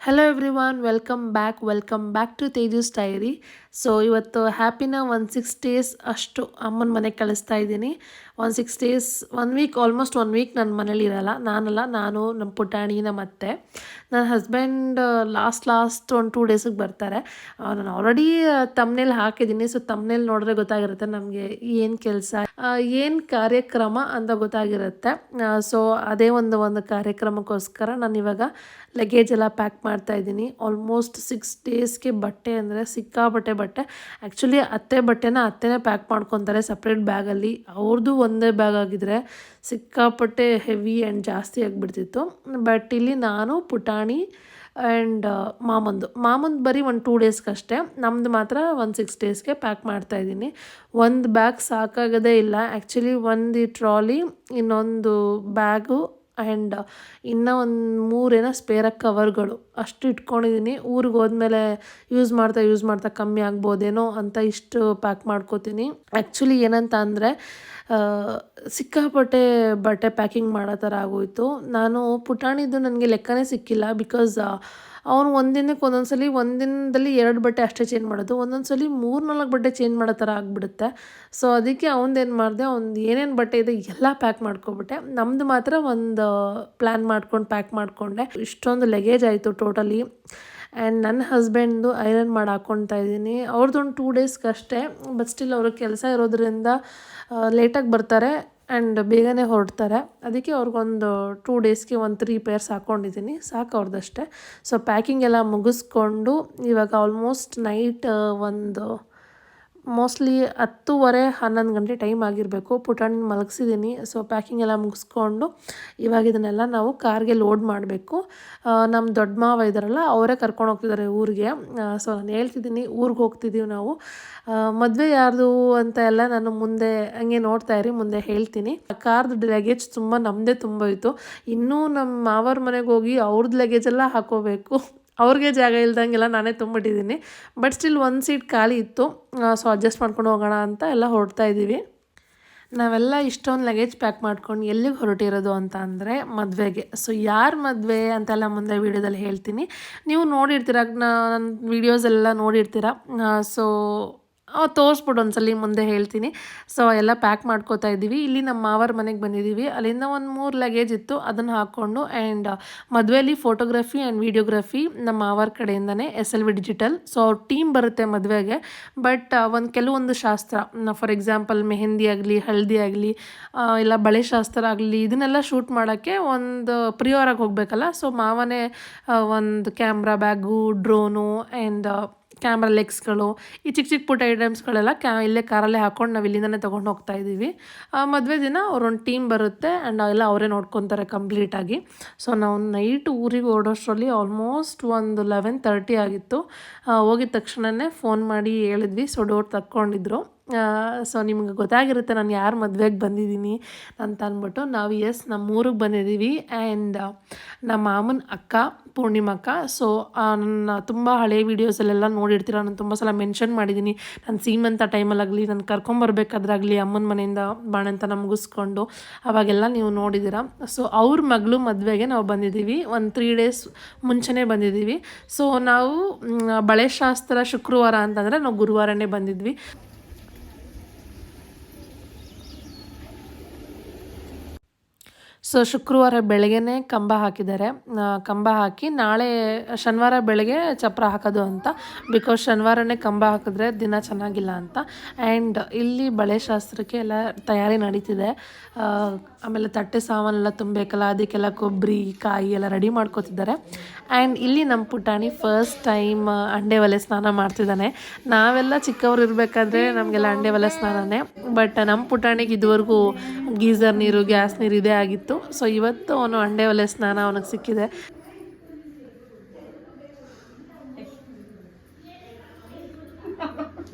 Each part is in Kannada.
Hello everyone welcome back to Tejas diary. So ಇವತ್ತು ಹ್ಯಾಪಿನ 16 ಡೇಸ್ ಅಷ್ಟು ಅಮ್ಮನ ಮನೆಗೆ ಕಳಿಸ್ತಾ ಇದ್ದೀನಿ. 16 ಡೇಸ್ 1 ವೀಕ್ ಆಲ್ಮೋಸ್ಟ್ 1 ವೀಕ್ ನನ್ನ ಮನೇಲಿ ಇರಲ್ಲ. ನಾನು ನಮ್ಮ ಪುಟಾಣಿ ನಮ್ಮ ಅತ್ತೆ ನನ್ನ ಹಸ್ಬೆಂಡ್ ಲಾಸ್ಟ್ ಒಂದು 2 ಡೇಸಿಗೆ ಬರ್ತಾರೆ. ನಾನು ಆಲ್ರೆಡಿ ತಮ್ನೇಲ್ ಹಾಕಿದ್ದೀನಿ. ಸೊ ತಮ್ನೇಲ್ ನೋಡಿದ್ರೆ ಗೊತ್ತಾಗಿರುತ್ತೆ ನಮಗೆ ಏನು ಕೆಲಸ ಏನು ಕಾರ್ಯಕ್ರಮ ಅಂತ ಗೊತ್ತಾಗಿರುತ್ತೆ. ಸೊ ಅದೇ ಒಂದು ಕಾರ್ಯಕ್ರಮಕ್ಕೋಸ್ಕರ ನಾನು ಇವಾಗ ಲಗೇಜ್ ಎಲ್ಲ ಪ್ಯಾಕ್ ಮಾಡ್ತಾ ಇದ್ದೀನಿ. ಆಲ್ಮೋಸ್ಟ್ 6 ಡೇಸ್ಗೆ ಬಟ್ಟೆ ಅಂದರೆ ಸಿಕ್ಕಾಪಟ್ಟೆ ಬಟ್ಟೆ. ಆ್ಯಕ್ಚುಲಿ ಅತ್ತೆ ಬಟ್ಟೆನ ಅತ್ತೆನೇ ಪ್ಯಾಕ್ ಮಾಡ್ಕೊತಾರೆ ಸಪ್ರೇಟ್ ಬ್ಯಾಗಲ್ಲಿ. ಅವ್ರದ್ದು ಒಂದೇ ಬ್ಯಾಗ್ ಆಗಿದ್ರೆ ಸಿಕ್ಕಾಪಟ್ಟೆ ಹೆವಿ ಆ್ಯಂಡ್ ಜಾಸ್ತಿ ಆಗಿಬಿಡ್ತಿತ್ತು. ಬಟ್ ಇಲ್ಲಿ ನಾನು ಪುಟಾಣಿ ಆ್ಯಂಡ್ ಮಾಮಂದು ಬರೀ ಒಂದು 2 ಡೇಸ್ಗಷ್ಟೇ. ನಮ್ಮದು ಮಾತ್ರ ಒಂದು 6 ಡೇಸ್ಗೆ ಪ್ಯಾಕ್ ಮಾಡ್ತಾಯಿದ್ದೀನಿ. ಒಂದು ಬ್ಯಾಗ್ ಸಾಕಾಗೋದೇ ಇಲ್ಲ. ಆ್ಯಕ್ಚುಲಿ ಒಂದು ಟ್ರಾಲಿ, ಇನ್ನೊಂದು ಬ್ಯಾಗು ಆ್ಯಂಡ್ ಇನ್ನೂ ಒಂದು 3 ಸ್ಪೇರಾಗಿ ಕವರ್ಗಳು ಅಷ್ಟು ಇಟ್ಕೊಂಡಿದ್ದೀನಿ. ಊರಿಗೆ ಹೋದ್ಮೇಲೆ ಯೂಸ್ ಮಾಡ್ತಾ ಕಮ್ಮಿ ಆಗ್ಬೋದೇನೋ ಅಂತ ಇಷ್ಟು ಪ್ಯಾಕ್ ಮಾಡ್ಕೋತೀನಿ. ಆ್ಯಕ್ಚುಲಿ ಏನಂತ ಅಂದರೆ ಸಿಕ್ಕಾಪಟ್ಟೆ ಬಟ್ಟೆ ಪ್ಯಾಕಿಂಗ್ ಮಾಡೋ ಥರ ಆಗೋಯಿತು. ನಾನು ಪುಟಾಣಿದ್ದು ನನಗೆ ಲೆಕ್ಕನೇ ಸಿಕ್ಕಿಲ್ಲ. ಬಿಕಾಸ್ ಅವನು ಒಂದಿನಕ್ಕೆ ಒಂದಿನದಲ್ಲಿ 2 ಬಟ್ಟೆ ಅಷ್ಟೇ ಚೇಂಜ್ ಮಾಡೋದು. ಒಂದೊಂದು ಸಲ 3-4 ಬಟ್ಟೆ ಚೇಂಜ್ ಮಾಡೋ ಥರ ಆಗಿಬಿಡುತ್ತೆ. ಸೊ ಅದಕ್ಕೆ ಅವನದೇನು ಮಾಡಿದೆ, ಅವ್ನು ಏನೇನು ಬಟ್ಟೆ ಇದೆ ಎಲ್ಲ ಪ್ಯಾಕ್ ಮಾಡ್ಕೊಬಿಟ್ಟೆ. ನಮ್ಮದು ಮಾತ್ರ ಒಂದು ಪ್ಲ್ಯಾನ್ ಮಾಡ್ಕೊಂಡು ಪ್ಯಾಕ್ ಮಾಡಿಕೊಂಡೆ. ಇಷ್ಟೊಂದು ಲಗೇಜ್ ಆಯಿತು ಟೋಟಲಿ. ಆ್ಯಂಡ್ ನನ್ನ ಹಸ್ಬೆಂಡ್ದು ಐರನ್ ಮಾಡಿ ಹಾಕ್ಕೊಳ್ತಾ ಇದ್ದೀನಿ. ಅವ್ರದ್ದೊಂದು 2 ಡೇಸ್ಗಷ್ಟೇ. ಬಟ್ ಸ್ಟಿಲ್ ಅವ್ರಿಗೆ ಕೆಲಸ ಇರೋದ್ರಿಂದ ಲೇಟಾಗಿ ಬರ್ತಾರೆ ಆ್ಯಂಡ್ ಬೇಗನೆ ಹೊರಡ್ತಾರೆ. ಅದಕ್ಕೆ ಅವ್ರಿಗೊಂದು 2 ಡೇಸ್ಗೆ ಒಂದು 3 ಪೇರ್ಸ್ ಹಾಕ್ಕೊಂಡಿದ್ದೀನಿ, ಸಾಕು ಅವ್ರದ್ದಷ್ಟೇ. ಸೊ ಪ್ಯಾಕಿಂಗ್ ಎಲ್ಲ ಮುಗಿಸ್ಕೊಂಡು ಇವಾಗ ಆಲ್ಮೋಸ್ಟ್ ನೈಟ್ ಒಂದು ಮೋಸ್ಟ್ಲಿ 10:30-11 ಗಂಟೆ ಟೈಮ್ ಆಗಿರಬೇಕು. ಪುಟಾಣಿನ ಮಲಗಿಸಿದ್ದೀನಿ. ಸೊ ಪ್ಯಾಕಿಂಗ್ ಎಲ್ಲ ಮುಗಿಸ್ಕೊಂಡು ಇವಾಗ ಇದನ್ನೆಲ್ಲ ನಾವು ಕಾರ್ಗೆ ಲೋಡ್ ಮಾಡಬೇಕು. ನಮ್ಮ ದೊಡ್ಡ ಮಾವ ಇದ್ದಾರಲ್ಲ, ಅವರೇ ಕರ್ಕೊಂಡು ಹೋಗ್ತಿದ್ದಾರೆ ಊರಿಗೆ. ಸೊ ನಾನು ಹೇಳ್ತಿದ್ದೀನಿ, ಊರಿಗೆ ಹೋಗ್ತಿದ್ದೀವಿ ನಾವು. ಮದುವೆ ಯಾರ್ದು ಅಂತ ಎಲ್ಲ ನಾನು ಮುಂದೆ ಹಂಗೆ ನೋಡ್ತಾ ಇರಿ, ಮುಂದೆ ಹೇಳ್ತೀನಿ. ಕಾರ್ದು ಲಗೇಜ್ ನಮ್ಮದೇ ತುಂಬ ಇತ್ತು. ಇನ್ನೂ ನಮ್ಮ ಮಾವರ ಮನೆಗೆ ಹೋಗಿ ಅವ್ರದ್ದು ಲಗೇಜೆಲ್ಲ ಹಾಕೋಬೇಕು. ಅವ್ರಿಗೆ ಜಾಗ ಇಲ್ದಂಗೆಲ್ಲ ನಾನೇ ತುಂಬಿಟ್ಟಿದ್ದೀನಿ. ಬಟ್ ಸ್ಟಿಲ್ ಒಂದು ಸೀಟ್ ಖಾಲಿ ಇತ್ತು. ಸೊ ಅಡ್ಜಸ್ಟ್ ಮಾಡ್ಕೊಂಡು ಹೋಗೋಣ ಅಂತ ಎಲ್ಲ ಹೊರಡ್ತಾ ಇದ್ದೀವಿ. ನಾವೆಲ್ಲ ಇಷ್ಟೊಂದು ಲಗೇಜ್ ಪ್ಯಾಕ್ ಮಾಡ್ಕೊಂಡು ಎಲ್ಲಿಗೆ ಹೊರಟಿರೋದು ಅಂತ ಅಂದರೆ ಮದುವೆಗೆ. ಸೊ ಯಾರ ಮದುವೆ ಅಂತೆಲ್ಲ ಮುಂದೆ ವೀಡಿಯೋದಲ್ಲಿ ಹೇಳ್ತೀನಿ. ನೀವು ನೋಡಿರ್ತೀರ, ನನ್ನ ವೀಡಿಯೋಸ್ ಎಲ್ಲ ನೋಡಿರ್ತೀರ. ಸೊ ತೋರಿಸ್ಬಿಟ್ಟು ಒಂದ್ಸಲ ಮುಂದೆ ಹೇಳ್ತೀನಿ. ಸೊ ಎಲ್ಲ ಪ್ಯಾಕ್ ಮಾಡ್ಕೋತಾ ಇದ್ದೀವಿ. ಇಲ್ಲಿ ನಮ್ಮ ಮಾವರ ಮನೆಗೆ ಬಂದಿದ್ದೀವಿ. ಅಲ್ಲಿಂದ ಒಂದು 3 ಲಗೇಜ್ ಇತ್ತು, ಅದನ್ನು ಹಾಕ್ಕೊಂಡು. ಆ್ಯಂಡ್ ಮದುವೆಯಲ್ಲಿ ಫೋಟೋಗ್ರಫಿ ಆ್ಯಂಡ್ ವೀಡಿಯೋಗ್ರಫಿ ನಮ್ಮ ಮಾವರ ಕಡೆಯಿಂದನೇ SLV ಡಿಜಿಟಲ್. ಸೊ ಅವ್ರ ಟೀಮ್ ಬರುತ್ತೆ ಮದುವೆಗೆ. ಬಟ್ ಕೆಲವೊಂದು ಶಾಸ್ತ್ರ, ಫಾರ್ ಎಕ್ಸಾಂಪಲ್ ಮೆಹಂದಿ ಆಗಲಿ, ಹಳದಿ ಆಗಲಿ, ಇಲ್ಲ ಬಳೆ ಶಾಸ್ತ್ರ ಆಗಲಿ, ಇದನ್ನೆಲ್ಲ ಶೂಟ್ ಮಾಡೋಕ್ಕೆ ಒಂದು ಪ್ರಿಯೋರಾಗಿ ಹೋಗಬೇಕಲ್ಲ. ಸೊ ಮಾವನೇ ಒಂದು camera bag, drone and camera ಲೆಗ್ಸ್ಗಳು, ಈ ಚಿಕ್ಕ ಪುಟ್ಟ ಐಟಮ್ಸ್ಗಳೆಲ್ಲ ಇಲ್ಲೇ ಕಾರಲ್ಲೇ ಹಾಕ್ಕೊಂಡು ನಾವು ಇಲ್ಲಿಂದನೇ ತೊಗೊಂಡು ಹೋಗ್ತಾ ಇದ್ದೀವಿ. ಮದುವೆ ದಿನ ಅವರೊಂದು ಟೀಮ್ ಬರುತ್ತೆ ಆ್ಯಂಡ್ ಎಲ್ಲ ಅವರೇ ನೋಡ್ಕೊತಾರೆ ಕಂಪ್ಲೀಟಾಗಿ. ಸೊ ನಾವು ನೈಟ್ ಊರಿಗೆ ಓಡೋಷ್ಟರಲ್ಲಿ ಆಲ್ಮೋಸ್ಟ್ ಒಂದು 11:30 ಆಗಿತ್ತು. ಹೋಗಿದ ತಕ್ಷಣವೇ ಫೋನ್ ಮಾಡಿ ಹೇಳಿದ್ವಿ. So door ತಕ್ಕೊಂಡಿದ್ರು. ಸೊ ನಿಮ್ಗೆ ಗೊತ್ತಾಗಿರುತ್ತೆ ನಾನು ಯಾರ ಮದುವೆಗೆ ಬಂದಿದ್ದೀನಿ ಅಂತ ಅಂದ್ಬಿಟ್ಟು. ನಾವು ನಮ್ಮ ಊರಿಗೆ ಬಂದಿದ್ದೀವಿ. ಆ್ಯಂಡ್ ನಮ್ಮ ಮಾಮನ ಅಕ್ಕ ಪೂರ್ಣಿಮಕ್ಕ. ಸೊ ನನ್ನ ತುಂಬ ಹಳೆ ವೀಡಿಯೋಸಲ್ಲೆಲ್ಲ ನೋಡಿರ್ತೀರ. ನಾನು ತುಂಬ ಸಲ ಮೆನ್ಷನ್ ಮಾಡಿದ್ದೀನಿ. ನಾನು ಸೀಮಂತ ಟೈಮಲ್ಲಾಗಲಿ, ನಾನು ಕರ್ಕೊಂಬರ್ಬೇಕಾದ್ರಾಗಲಿ ಅಮ್ಮನ ಮನೆಯಿಂದ ಬಾಣಂತನ ಮುಗಿಸ್ಕೊಂಡು ಅವಾಗೆಲ್ಲ ನೀವು ನೋಡಿದ್ದೀರ. ಸೊ ಅವ್ರ ಮಗಳು ಮದುವೆಗೆ ನಾವು ಬಂದಿದ್ದೀವಿ. ಒಂದು 3 ಡೇಸ್ ಮುಂಚೆನೇ ಬಂದಿದ್ದೀವಿ. ಸೊ ನಾವು ಬಳೆ ಶಾಸ್ತ್ರ ಶುಕ್ರವಾರ ಅಂತಂದರೆ ನಾವು ಗುರುವಾರನೇ ಬಂದಿದ್ವಿ. ಸೊ ಶುಕ್ರವಾರ ಬೆಳಗ್ಗೆನೇ ಕಂಬ ಹಾಕಿದ್ದಾರೆ. ಕಂಬ ಹಾಕಿ ನಾಳೆ ಶನಿವಾರ ಬೆಳಗ್ಗೆ ಚಪ್ರ ಹಾಕೋದು ಅಂತ. ಬಿಕಾಸ್ ಶನಿವಾರನೇ ಕಂಬ ಹಾಕಿದ್ರೆ ದಿನ ಚೆನ್ನಾಗಿಲ್ಲ ಅಂತ. ಆ್ಯಂಡ್ ಇಲ್ಲಿ ಬಳೆ ಶಾಸ್ತ್ರಕ್ಕೆ ಎಲ್ಲ ತಯಾರಿ ನಡೀತಿದೆ. ಆಮೇಲೆ ತಟ್ಟೆ ಸಾಮಾನೆಲ್ಲ ತುಂಬಬೇಕಲ್ಲ, ಅದಕ್ಕೆಲ್ಲ ಕೊಬ್ಬರಿ ಕಾಯಿ ಎಲ್ಲ ರೆಡಿ ಮಾಡ್ಕೋತಿದ್ದಾರೆ. ಆ್ಯಂಡ್ ಇಲ್ಲಿ ನಮ್ಮ ಪುಟಾಣಿ ಫಸ್ಟ್ ಟೈಮ್ ಅಂಡೆ ಒಲೆ ಸ್ನಾನ ಮಾಡ್ತಿದ್ದಾನೆ. ನಾವೆಲ್ಲ ಚಿಕ್ಕವ್ರು ಇರಬೇಕಾದ್ರೆ ನಮಗೆಲ್ಲ ಅಂಡೆ ಒಲೆ ಸ್ನಾನನೇ. ಬಟ್ ನಮ್ಮ ಪುಟಾಣಿಗೆ ಇದುವರೆಗೂ ಗೀಝರ್ ನೀರು, ಗ್ಯಾಸ್ ನೀರು ಇದೇ ಆಗಿತ್ತು. ಸೊ ಇವತ್ತು ಅವನು ಅಂಡೆ ಒಲೆ ಸ್ನಾನ ಅವನಿಗೆ ಸಿಕ್ಕಿದೆ.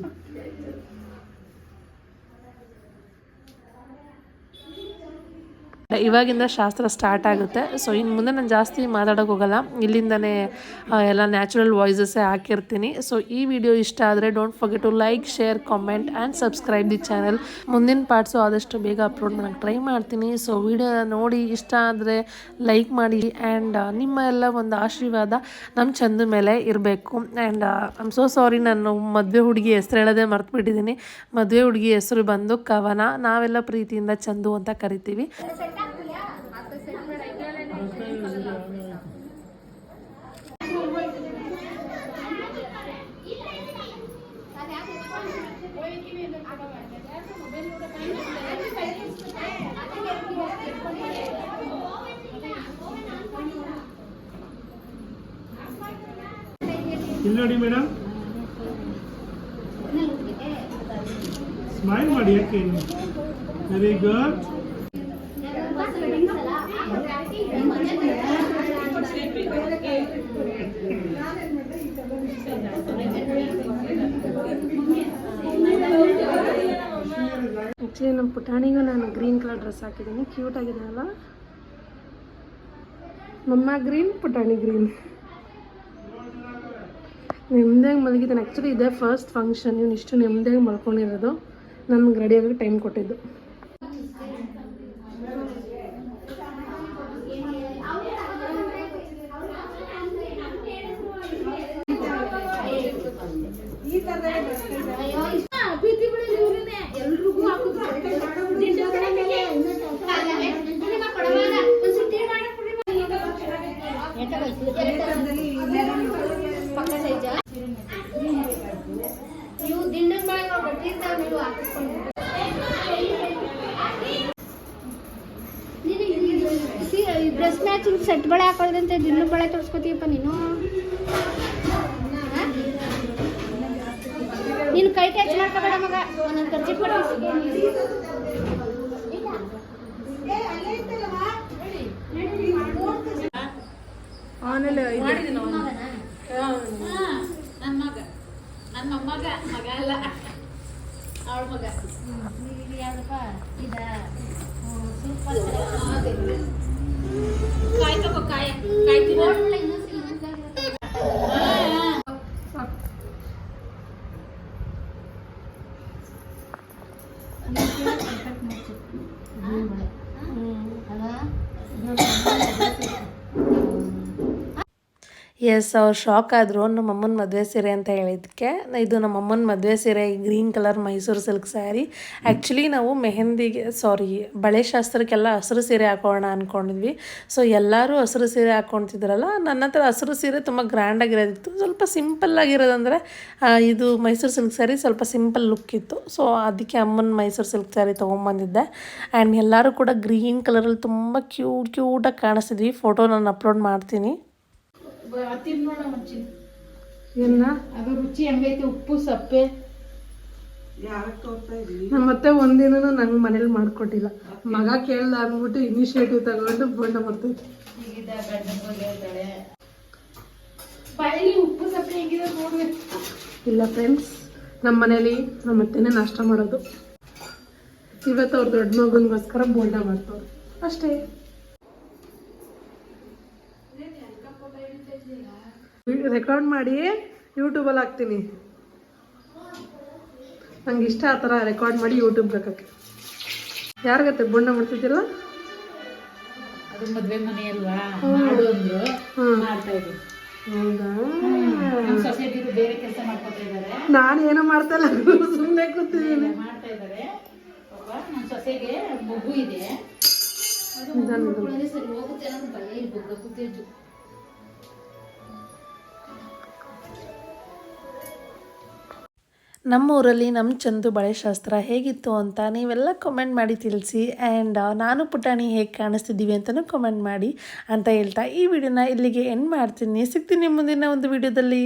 ಇವಾಗಿಂದ ಶಾಸ್ತ್ರ ಸ್ಟಾರ್ಟ್ ಆಗುತ್ತೆ. ಸೊ ಇನ್ನು ಮುಂದೆ ನಾನು ಜಾಸ್ತಿ ಮಾತಾಡೋಕೆ ಹೋಗಲ್ಲ, ಇಲ್ಲಿಂದನೇ ಎಲ್ಲ ನ್ಯಾಚುರಲ್ ವಾಯ್ಸಸ್ಸೇ ಹಾಕಿರ್ತೀನಿ. ಸೊ ಈ ವಿಡಿಯೋ ಇಷ್ಟ ಆದರೆ don't forget to like, share, comment and subscribe the channel. ಮುಂದಿನ ಪಾರ್ಟ್ಸು ಆದಷ್ಟು ಬೇಗ ಅಪ್ಲೋಡ್ ಮಾಡೋಕ್ಕೆ ಟ್ರೈ ಮಾಡ್ತೀನಿ. ಸೊ ವಿಡಿಯೋನ ನೋಡಿ ಇಷ್ಟ ಆದರೆ ಲೈಕ್ ಮಾಡಿ ಆ್ಯಂಡ್ ನಿಮ್ಮ ಎಲ್ಲ ಒಂದು ಆಶೀರ್ವಾದ ನಮ್ಮ ಚಂದ ಮೇಲೆ ಇರಬೇಕು. ಆ್ಯಂಡ್ ಐಮ್ ಸೋ ಸಾರಿ, ನಾನು ಮದುವೆ ಹುಡುಗಿ ಹೆಸರು ಹೇಳೋದೇ ಮರ್ತುಬಿಟ್ಟಿದ್ದೀನಿ. ಮದುವೆ ಹುಡುಗಿ ಹೆಸರು ಬಂದು ಕವನ, ನಾವೆಲ್ಲ ಪ್ರೀತಿಯಿಂದ ಚಂದು ಅಂತ ಕರಿತೀವಿ. ಇಲ್ಲಿ ನೋಡಿ ಮೇಡಮ್, ಸ್ಮೈಲ್ ಮಾಡಿ. ಯಾಕೆ? Very good. ಆ್ಯಕ್ಚುಲಿ ನಮ್ಮ ಪುಟಾಣಿಗೂ ನಾನು ಗ್ರೀನ್ ಕಲರ್ ಡ್ರೆಸ್ ಹಾಕಿದ್ದೀನಿ. ಕ್ಯೂಟ್ ಆಗಿದೆ ಅಲ್ಲ? ಮಮ್ಮ ಗ್ರೀನ್, ಪುಟಾಣಿ ಗ್ರೀನ್. ನೆಮ್ಮದಿಯಾಗಿ ಮಲಗಿದ್ದಾನೆ. ಆ್ಯಕ್ಚುಲಿ ಇದೇ ಫಸ್ಟ್ ಫಂಕ್ಷನ್, ಇವನು ಇಷ್ಟು ನೆಮ್ಮದಿಯಾಗಿ ಮಲ್ಕೊಂಡಿರೋದು. ನನಗೆ ರೆಡಿಯಾಗಿ ಟೈಮ್ ಕೊಟ್ಟಿದ್ದು. ಡ್ರೆಸ್ ಮ್ಯಾಚಿಂಗ್ ಸೆಟ್ ಬಳೆ ಹಾಕೊಳ್ಳೋದಂತೆ ದಿನ ಬಳೆ ತೋರಿಸ್ಕೊತೀಯಪ್ಪ ನೀನು. ನೀನು ಕೈ ಟಚ್ ಮಾಡ್ಕೋಬೇಡ ಮಗ, ಒಂದೊಂದು ಖರ್ಚು ಆಮೇಲೆ ನನ್ನ ಮೊಮ್ಮಗ ಮಗ ಅಲ್ಲ, ಅವಳ ಮಗ. ಯಾವ್ದಪ್ಪ ಇದ? ಸೂಪರ್. ಕಾಯಿ ತಗೋ, ಕಾಯಿ ಎಸ್, ಅವ್ರು ಶಾಕ್ ಆದರು ನಮ್ಮಮ್ಮನ ಮದುವೆ ಸೀರೆ ಅಂತ ಹೇಳಿದ್ದಕ್ಕೆ. ಇದು ನಮ್ಮಮ್ಮನ ಮದುವೆ ಸೀರೆ, green colour Mysuru silk sari. Actually ನಾವು ಬಳೆ ಶಾಸ್ತ್ರಕ್ಕೆಲ್ಲ ಹಸಿರು ಸೀರೆ ಹಾಕೋಣ ಅಂದ್ಕೊಂಡಿದ್ವಿ. ಸೊ ಎಲ್ಲರೂ ಹಸಿರು ಸೀರೆ ಹಾಕ್ಕೊತಿದ್ರಲ್ಲ, ನನ್ನ ಹತ್ರ ಹಸಿರು ಸೀರೆ ತುಂಬ ಗ್ರ್ಯಾಂಡಾಗಿರೋದಿತ್ತು. ಸ್ವಲ್ಪ ಸಿಂಪಲ್ಲಾಗಿರೋದಂದರೆ ಇದು ಮೈಸೂರು ಸಿಲ್ಕ್ ಸ್ಯಾರಿ ಸ್ವಲ್ಪ ಸಿಂಪಲ್ ಲುಕ್ ಇತ್ತು. ಸೊ ಅದಕ್ಕೆ ಅಮ್ಮನ ಮೈಸೂರು ಸಿಲ್ಕ್ ಸ್ಯಾರಿ ತೊಗೊಂಬಂದಿದ್ದೆ. ಆ್ಯಂಡ್ ಎಲ್ಲರೂ ಕೂಡ ಗ್ರೀನ್ ಕಲರಲ್ಲಿ ತುಂಬ ಕ್ಯೂಟಾಗಿ ಕಾಣಿಸ್ತಿದ್ವಿ. ಫೋಟೋ ನಾನು ಅಪ್ಲೋಡ್ ಮಾಡ್ತೀನಿ. ಅದು ರುಚಿ ಹಂಗೈತೆ, ಉಪ್ಪು ಸಪ್ಪೆ. ನಮ್ಮತ್ತೆ ಒಂದಿನ ನಂಗೆ ಮನೇಲಿ ಮಾಡ್ಕೊಟ್ಟಿಲ್ಲ. ಮಗ ಕೇಳ್ದ ಅಂದ್ಬಿಟ್ಟು ಇನಿಷಿಯೇಟಿವ್ ತಗೊಂಡು ಬೋಂಡ ಮಾಡ್ತೈತಿ. ಉಪ್ಪು ಸಪ್ಪೆ ಹೇಗಿದೆ ನೋಡ್ಬೇಕು. ಇಲ್ಲ ಫ್ರೆಂಡ್ಸ್, ನಮ್ಮ ಮನೇಲಿ ನಮ್ಮ ಅತ್ತೆನೇ ನಾಷ್ಟ ಮಾಡೋದು. ಇವತ್ತು ಅವ್ರ ದೊಡ್ಡ ಮಗನಿಗೋಸ್ಕರ ಬೋಂಡ ಮಾಡ್ತವ್ರು ಅಷ್ಟೇ. ರೆಕಾರ್ಡ್ ಮಾಡಿ ಯೂಟ್ಯೂಬಲ್ಲಿ ಹಾಕ್ತೀನಿ. ನಂಗೆ ಇಷ್ಟ ಆ ಥರ ರೆಕಾರ್ಡ್ ಮಾಡಿ ಯೂಟ್ಯೂಬ್ಗೆ ಹಾಕಕ್ಕೆ. ಯಾರಿಗತ್ತೆ ಬೋಂಡ ಮಾಡ್ತಿದ್ದಿಲ್ಲ? ಅದು ಮದುವೆ ಮನೆ ಅಲ್ವಾ, ಮಾಡು ಅಂದ್ರು, ಮಾಡ್ತಾ ಇದ್ದೀನಿ. ಹೌದಾ? ಸೊಸೈಟಿದು ಬೇರೆ ಕೆಲಸ ಮಾಡ್ಕೊತಾ ಇದ್ದಾರೆ. ನಾನು ಏನೋ ಮಾಡ್ತಾ ಇಲ್ಲ, ಸುಮ್ಮನೆ ಕೂತಿದ್ದೀನಿ. ಮಾಡ್ತಾ ಇದ್ದಾರೆ ಪಾಪ. ನನ್ನ ಸೊಸೆಗೆ ಮಗು ಇದೆ, ಸರಿ ಹೋಗುತ್ತೆ ಅನ್ನೋದು ಭಯ. ಇಲ್ಲಿ ಬೊಗ್ಗ ಕೂತಿದ್ದು. ನಮ್ಮ ಊರಲ್ಲಿ ನಮ್ಮ ಚಂದು ಬಳೆ ಶಾಸ್ತ್ರ ಹೇಗಿತ್ತು ಅಂತ ನೀವೆಲ್ಲ ಕಮೆಂಟ್ ಮಾಡಿ ತಿಳಿಸಿ. ಆ್ಯಂಡ್ ನಾನು ಪುಟಾಣಿ ಹೇಗೆ ಕಾಣಿಸ್ತಿದ್ದೀವಿ ಅಂತಲೂ ಕಮೆಂಟ್ ಮಾಡಿ ಅಂತ ಹೇಳ್ತಾ ಈ ವಿಡಿಯೋನ ಇಲ್ಲಿಗೆ ಎಂಡ್ ಮಾಡ್ತೀನಿ. ಸಿಗ್ತೀನಿ ಮುಂದಿನ ಒಂದು ವಿಡಿಯೋದಲ್ಲಿ.